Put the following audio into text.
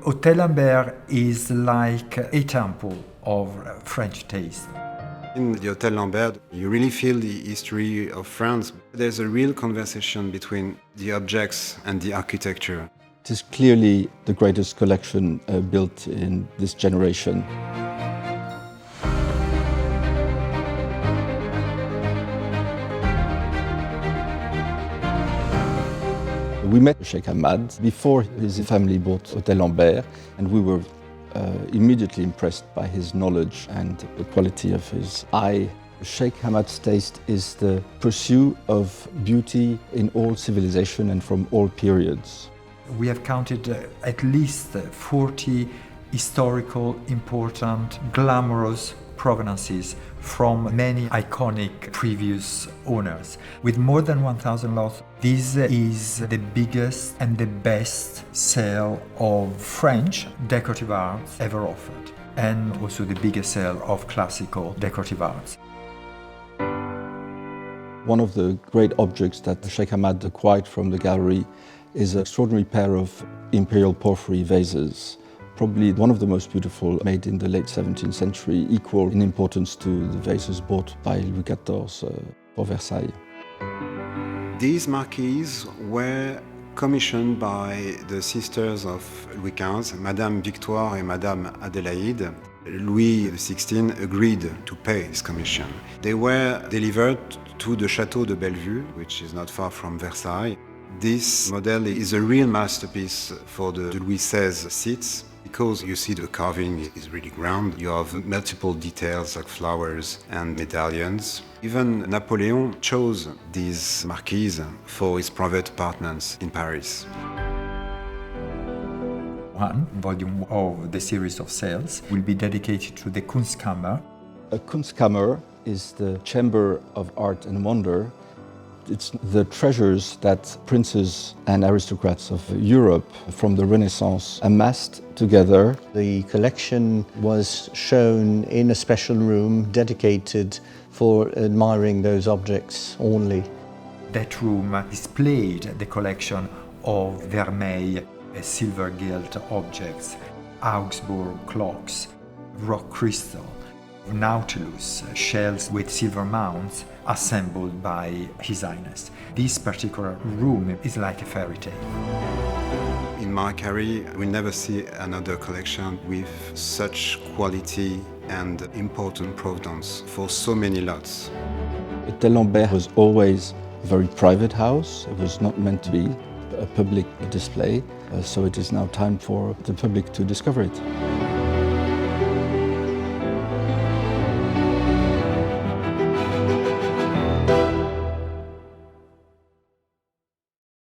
Hôtel Lambert is like a temple of French taste. In the Hôtel Lambert, you really feel the history of France. There's a real conversation between the objects and the architecture. It is clearly the greatest collection built in this generation. We met Sheikh Hamad before his family bought Hôtel Lambert, and we were immediately impressed by his knowledge and the quality of his eye. Sheikh Hamad's taste is the pursuit of beauty in all civilization and from all periods. We have counted at least 40 historical, important, glamorous provenances from many iconic previous owners. With more than 1,000 lots, this is the biggest and the best sale of French decorative arts ever offered, and also the biggest sale of classical decorative arts. One of the great objects that Sheikh Hamad acquired from the gallery is an extraordinary pair of imperial porphyry vases. Probably one of the most beautiful made in the late 17th century, equal in importance to the vases bought by Louis XIV for Versailles. These marquees were commissioned by the sisters of Louis XV, Madame Victoire and Madame Adélaïde. Louis XVI agreed to pay his commission. They were delivered to the Château de Bellevue, which is not far from Versailles. This model is a real masterpiece for the Louis XVI seats, because you see the carving is really grand. You have multiple details like flowers and medallions. Even Napoleon chose these marquees for his private apartments in Paris. One volume of the series of sales will be dedicated to the Kunstkammer. A Kunstkammer is the chamber of art and wonder. It's the treasures that princes and aristocrats of Europe from the Renaissance amassed together. The collection was shown in a special room dedicated for admiring those objects only. That room displayed the collection of Vermeil silver gilt objects, Augsburg clocks, rock crystal, Nautilus shells with silver mounts assembled by His Highness. This particular room is like a fairy tale. In Marcari, we never see another collection with such quality and important provenance for so many lots. Hôtel Lambert was always a very private house. It was not meant to be a public display, so it is now time for the public to discover it.